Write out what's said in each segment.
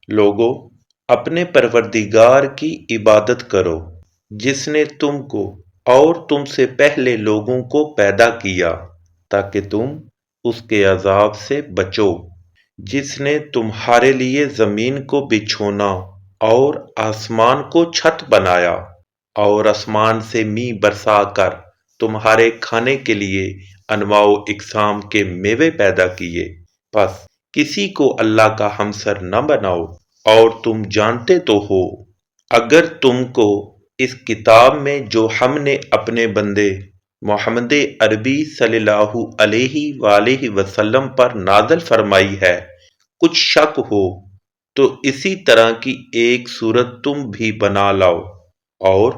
لوگو، اپنے پروردگار کی عبادت کرو جس نے تم کو اور تم سے پہلے لوگوں کو پیدا کیا تاکہ تم اس کے عذاب سے بچو، جس نے تمہارے لیے زمین کو بچھونا اور آسمان کو چھت بنایا اور آسمان سے می برسا کر تمہارے کھانے کے لیے انواع و اقسام کے میوے پیدا کیے۔ پس کسی کو اللہ کا ہمسر نہ بناؤ، اور تم جانتے تو ہو اگر تم کو اس کتاب میں جو ہم نے اپنے بندے محمد عربی صلی اللہ علیہ وآلہ وسلم پر نازل فرمائی ہے کچھ شک ہو تو اسی طرح کی ایک صورت تم بھی بنا لاؤ، اور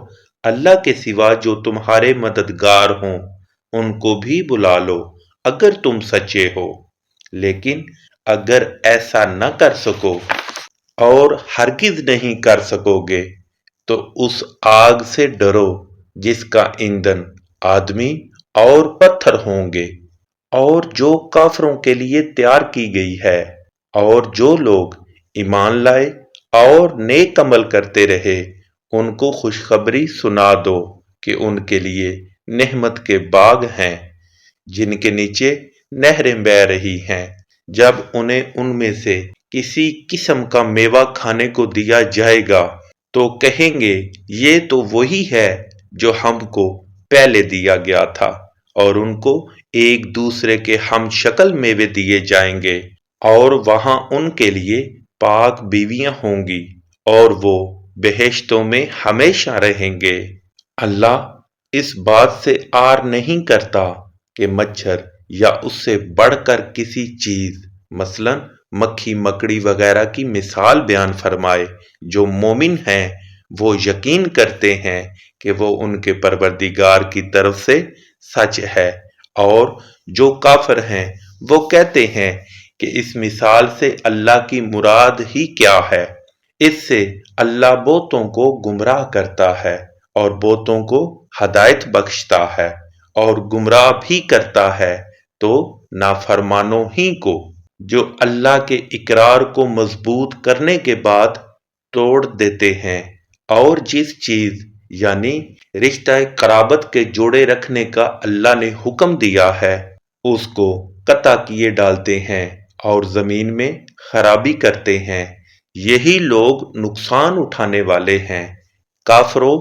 اللہ کے سوا جو تمہارے مددگار ہوں ان کو بھی بلا لو اگر تم سچے ہو۔ لیکن اگر ایسا نہ کر سکو اور ہرگز نہیں کر سکو گے تو اس آگ سے ڈرو جس کا ایندھن آدمی اور پتھر ہوں گے، اور جو کافروں کے لیے تیار کی گئی ہے۔ اور جو لوگ ایمان لائے اور نیک عمل کرتے رہے ان کو خوشخبری سنا دو کہ ان کے لیے نعمت کے باغ ہیں جن کے نیچے نہریں بہہ رہی ہیں۔ جب انہیں ان میں سے کسی قسم کا میوہ کھانے کو دیا جائے گا تو کہیں گے یہ تو وہی ہے جو ہم کو پہلے دیا گیا تھا، اور ان کو ایک دوسرے کے ہم شکل میوے دیے جائیں گے، اور وہاں ان کے لیے پاک بیویاں ہوں گی اور وہ بہشتوں میں ہمیشہ رہیں گے۔ اللہ اس بات سے عار نہیں کرتا کہ مچھر یا اس سے بڑھ کر کسی چیز مثلا مکھی مکڑی وغیرہ کی مثال بیان فرمائے۔ جو مومن ہیں وہ یقین کرتے ہیں کہ وہ ان کے پروردگار کی طرف سے سچ ہے، اور جو کافر ہیں وہ کہتے ہیں کہ اس مثال سے اللہ کی مراد ہی کیا ہے۔ اس سے اللہ بہتوں کو گمراہ کرتا ہے اور بہتوں کو ہدایت بخشتا ہے، اور گمراہ بھی کرتا ہے تو نافرمانوں ہی کو، جو اللہ کے اقرار کو مضبوط کرنے کے بعد توڑ دیتے ہیں، اور جس چیز یعنی رشتہ قرابت کے جوڑے رکھنے کا اللہ نے حکم دیا ہے اس کو قطع کیے ڈالتے ہیں اور زمین میں خرابی کرتے ہیں، یہی لوگ نقصان اٹھانے والے ہیں۔ کافرو،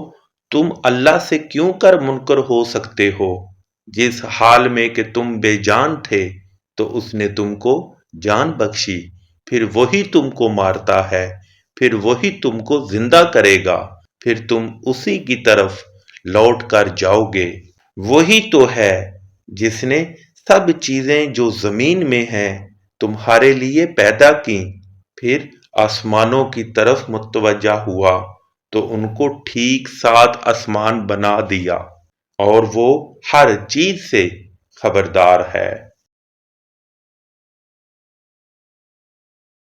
تم اللہ سے کیوں کر منکر ہو سکتے ہو؟ جس حال میں کہ تم بے جان تھے تو اس نے تم کو جان بخشی، پھر وہی تم کو مارتا ہے، پھر وہی تم کو زندہ کرے گا، پھر تم اسی کی طرف لوٹ کر جاؤ گے۔ وہی تو ہے جس نے سب چیزیں جو زمین میں ہیں تمہارے لیے پیدا کی، پھر آسمانوں کی طرف متوجہ ہوا تو ان کو ٹھیک 7 آسمان بنا دیا، اور وہ ہر چیز سے خبردار ہے۔